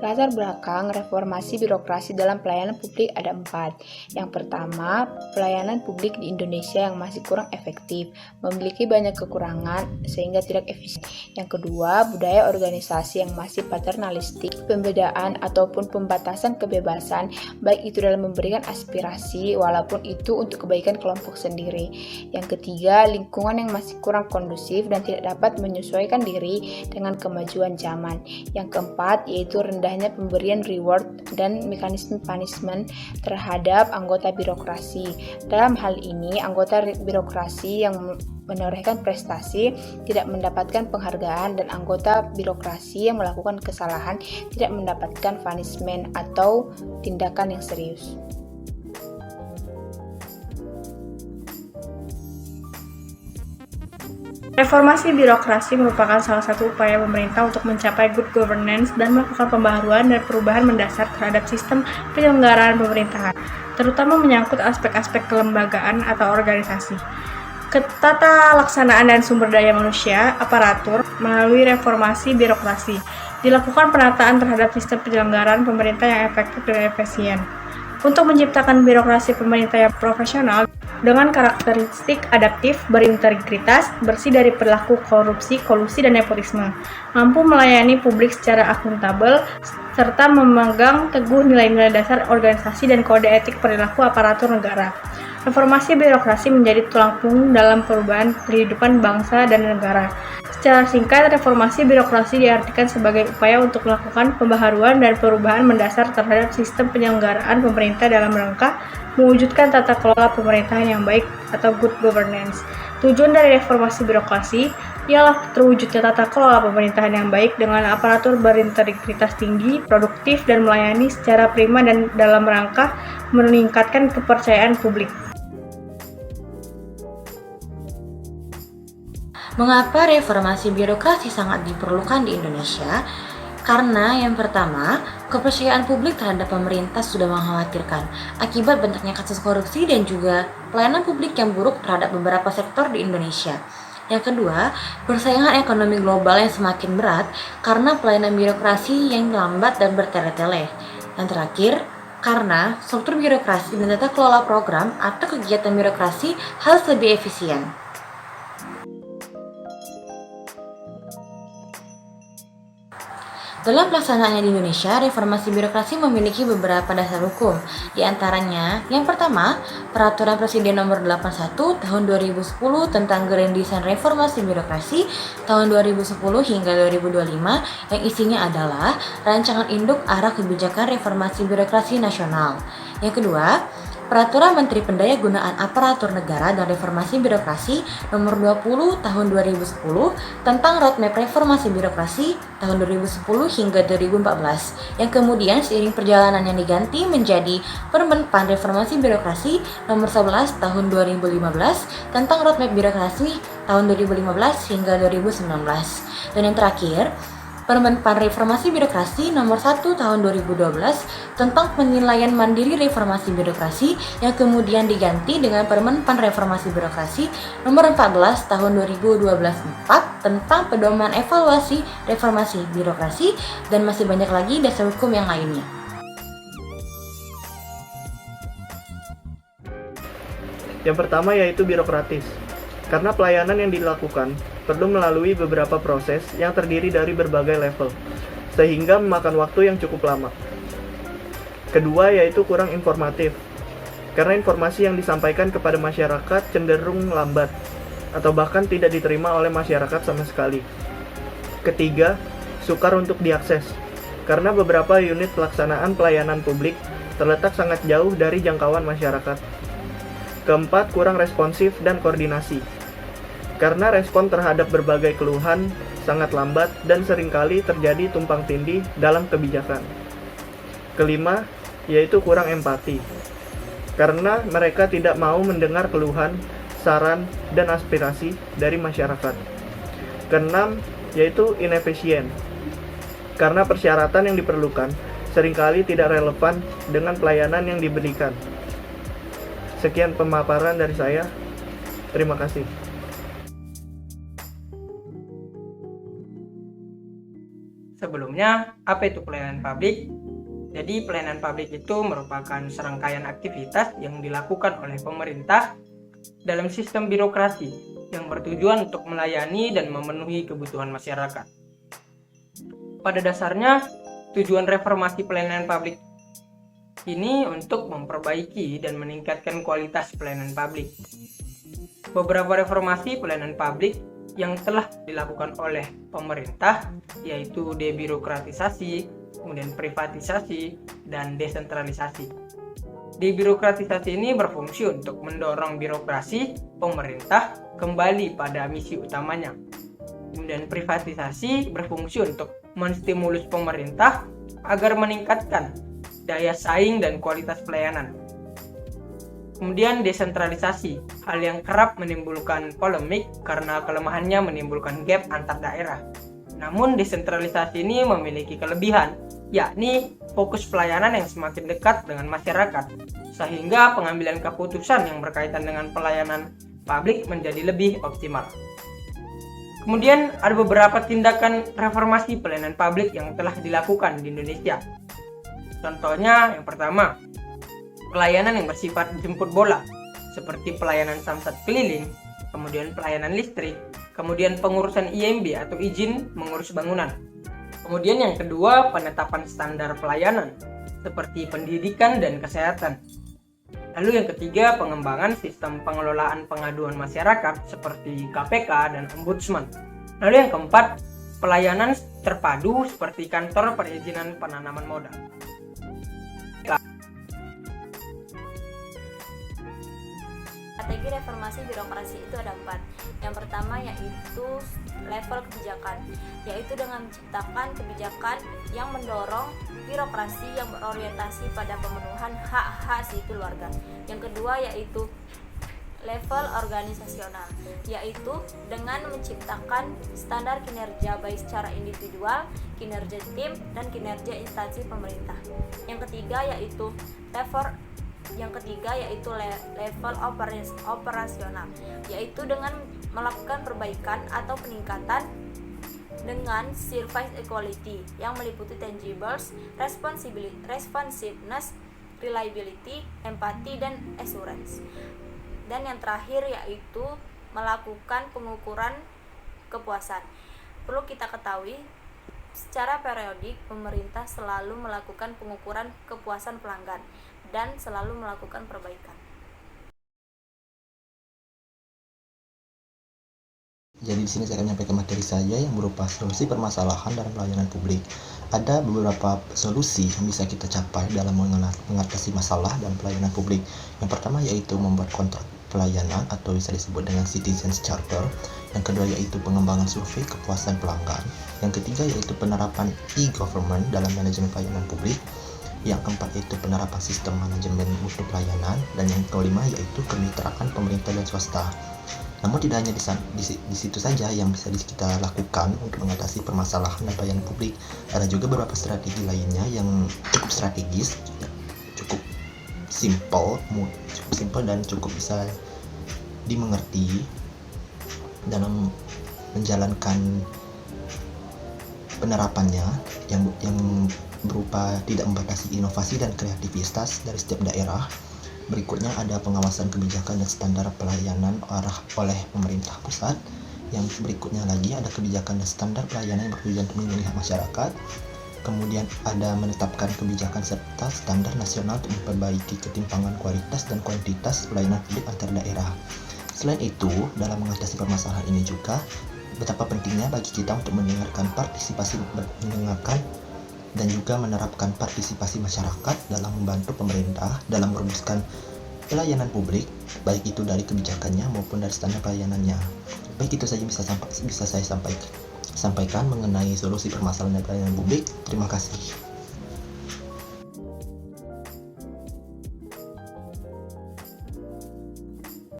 Latar belakang reformasi birokrasi dalam pelayanan publik ada 4. Yang pertama, pelayanan publik di Indonesia yang masih kurang efektif, memiliki banyak kekurangan sehingga tidak efisien. Yang kedua, budaya organisasi yang masih paternalistik, pembedaan ataupun pembatasan kebebasan, baik itu dalam memberikan aspirasi walaupun itu untuk kebaikan kelompok sendiri. Yang ketiga, lingkungan yang masih kurang kondusif dan tidak dapat menyesuaikan diri dengan kemajuan zaman. Yang keempat, yaitu rendahnya pemberian reward dan mekanisme punishment terhadap anggota birokrasi. Dalam hal ini, anggota birokrasi yang menorehkan prestasi tidak mendapatkan penghargaan dan anggota birokrasi yang melakukan kesalahan tidak mendapatkan punishment atau tindakan yang serius. Reformasi birokrasi merupakan salah satu upaya pemerintah untuk mencapai good governance dan melakukan pembaharuan dan perubahan mendasar terhadap sistem penyelenggaraan pemerintahan, terutama menyangkut aspek-aspek kelembagaan atau organisasi, ketata laksanaan dan sumber daya manusia, aparatur. Melalui reformasi birokrasi, dilakukan penataan terhadap sistem penyelenggaraan pemerintah yang efektif dan efisien, untuk menciptakan birokrasi pemerintah yang profesional dengan karakteristik adaptif, berintegritas, bersih dari perilaku korupsi, kolusi, dan nepotisme, mampu melayani publik secara akuntabel, serta memegang teguh nilai-nilai dasar organisasi dan kode etik perilaku aparatur negara. Reformasi birokrasi menjadi tulang punggung dalam perubahan kehidupan bangsa dan negara. Secara singkat, reformasi birokrasi diartikan sebagai upaya untuk melakukan pembaharuan dan perubahan mendasar terhadap sistem penyelenggaraan pemerintah dalam rangka mewujudkan tata kelola pemerintahan yang baik atau good governance. Tujuan dari reformasi birokrasi ialah terwujudnya tata kelola pemerintahan yang baik dengan aparatur berintegritas tinggi, produktif, dan melayani secara prima dan dalam rangka meningkatkan kepercayaan publik. Mengapa reformasi birokrasi sangat diperlukan di Indonesia? Karena yang pertama, kepercayaan publik terhadap pemerintah sudah mengkhawatirkan akibat banyaknya kasus korupsi dan juga pelayanan publik yang buruk terhadap beberapa sektor di Indonesia. Yang kedua, persaingan ekonomi global yang semakin berat karena pelayanan birokrasi yang lambat dan bertele-tele. Yang terakhir, karena struktur birokrasi dan tata kelola program atau kegiatan birokrasi harus lebih efisien. Dalam pelaksanaannya di Indonesia, reformasi birokrasi memiliki beberapa dasar hukum. Di antaranya, yang pertama, Peraturan Presiden Nomor 81 Tahun 2010 tentang Grand Design Reformasi Birokrasi tahun 2010 hingga 2025 yang isinya adalah rancangan induk arah kebijakan reformasi birokrasi nasional. Yang kedua, Peraturan Menteri Pendayagunaan Aparatur Negara dan Reformasi Birokrasi Nomor 20 Tahun 2010 tentang Roadmap Reformasi Birokrasi tahun 2010 hingga 2014 yang kemudian seiring perjalanannya diganti menjadi Permen Pan Reformasi Birokrasi Nomor 11 Tahun 2015 tentang Roadmap Birokrasi tahun 2015 hingga 2019. Dan yang terakhir, Permen Pan Reformasi Birokrasi Nomor 1 Tahun 2012 tentang penilaian mandiri reformasi birokrasi yang kemudian diganti dengan Permen Pan Reformasi Birokrasi Nomor 14 Tahun 2012-4 tentang pedoman evaluasi reformasi birokrasi dan masih banyak lagi dasar hukum yang lainnya. Yang pertama yaitu birokratis. Karena pelayanan yang dilakukan perlu melalui beberapa proses yang terdiri dari berbagai level, sehingga memakan waktu yang cukup lama. Kedua yaitu kurang informatif, karena informasi yang disampaikan kepada masyarakat cenderung lambat, atau bahkan tidak diterima oleh masyarakat sama sekali. Ketiga, sukar untuk diakses, karena beberapa unit pelaksanaan pelayanan publik terletak sangat jauh dari jangkauan masyarakat. Keempat, kurang responsif dan koordinasi, karena respon terhadap berbagai keluhan sangat lambat dan seringkali terjadi tumpang tindih dalam kebijakan. Kelima, yaitu kurang empati, karena mereka tidak mau mendengar keluhan, saran, dan aspirasi dari masyarakat. Keenam, yaitu inefisien, karena persyaratan yang diperlukan seringkali tidak relevan dengan pelayanan yang diberikan. Sekian pemaparan dari saya. Terima kasih. Sebelumnya, apa itu pelayanan publik? Jadi, pelayanan publik itu merupakan serangkaian aktivitas yang dilakukan oleh pemerintah dalam sistem birokrasi yang bertujuan untuk melayani dan memenuhi kebutuhan masyarakat. Pada dasarnya, tujuan reformasi pelayanan publik ini untuk memperbaiki dan meningkatkan kualitas pelayanan publik. Beberapa reformasi pelayanan publik yang telah dilakukan oleh pemerintah yaitu debirokratisasi, kemudian privatisasi, dan desentralisasi. Debirokratisasi ini berfungsi untuk mendorong birokrasi pemerintah kembali pada misi utamanya. Kemudian privatisasi berfungsi untuk menstimulus pemerintah agar meningkatkan daya saing dan kualitas pelayanan. Kemudian desentralisasi, hal yang kerap menimbulkan polemik karena kelemahannya menimbulkan gap antar daerah. Namun desentralisasi ini memiliki kelebihan, yakni fokus pelayanan yang semakin dekat dengan masyarakat, sehingga pengambilan keputusan yang berkaitan dengan pelayanan publik menjadi lebih optimal. Kemudian ada beberapa tindakan reformasi pelayanan publik yang telah dilakukan di Indonesia. Contohnya yang pertama, pelayanan yang bersifat jemput bola, seperti pelayanan samsat keliling, kemudian pelayanan listrik, kemudian pengurusan IMB atau izin mengurus bangunan. Kemudian yang kedua, penetapan standar pelayanan, seperti pendidikan dan kesehatan. Lalu yang ketiga, pengembangan sistem pengelolaan pengaduan masyarakat seperti KPK dan Ombudsman. Lalu yang keempat, pelayanan terpadu seperti kantor perizinan penanaman modal. Strategi reformasi birokrasi itu ada 4. Yang pertama yaitu level kebijakan, yaitu dengan menciptakan kebijakan yang mendorong birokrasi yang berorientasi pada pemenuhan hak-hak sipil warga. Yang kedua yaitu level organisasional, yaitu dengan menciptakan standar kinerja baik secara individual, kinerja tim, dan kinerja instansi pemerintah. Yang ketiga yaitu level operasional, yaitu dengan melakukan perbaikan atau peningkatan dengan service equality yang meliputi tangibles, responsiveness, reliability, empathy, dan assurance. Dan yang terakhir yaitu melakukan pengukuran kepuasan. Perlu kita ketahui, secara periodik pemerintah selalu melakukan pengukuran kepuasan pelanggan dan selalu melakukan perbaikan. Jadi di sini saya akan menyampaikan materi saya yang berupa solusi permasalahan dalam pelayanan publik. Ada beberapa solusi yang bisa kita capai dalam mengatasi masalah dalam pelayanan publik. Yang pertama yaitu membuat kontrak pelayanan atau bisa disebut dengan Citizens Charter. Yang kedua yaitu pengembangan survei kepuasan pelanggan. Yang ketiga yaitu penerapan e-government dalam manajemen pelayanan publik. Yang keempat yaitu penerapan sistem manajemen mutu pelayanan. Dan yang kelima yaitu kemitraan pemerintah dan swasta. Namun tidak hanya di situ saja yang bisa kita lakukan untuk mengatasi permasalahan dan pelayanan publik. Ada juga beberapa strategi lainnya yang cukup strategis, cukup simple dan cukup bisa dimengerti dalam menjalankan penerapannya yang berupa tidak membatasi inovasi dan kreativitas dari setiap daerah. Berikutnya ada pengawasan kebijakan dan standar pelayanan oleh pemerintah pusat. Yang berikutnya lagi ada kebijakan dan standar pelayanan yang bertujuan untuk melindungi hak masyarakat. Kemudian ada menetapkan kebijakan serta standar nasional untuk memperbaiki ketimpangan kualitas dan kuantitas pelayanan publik antar daerah. Selain itu, dalam mengatasi permasalahan ini juga betapa pentingnya bagi kita untuk mendengarkan dan juga menerapkan partisipasi masyarakat dalam membantu pemerintah dalam merumuskan pelayanan publik, baik itu dari kebijakannya maupun dari standar pelayanannya. Baik, itu saja bisa saya sampaikan mengenai solusi permasalahan pelayanan publik. Terima kasih.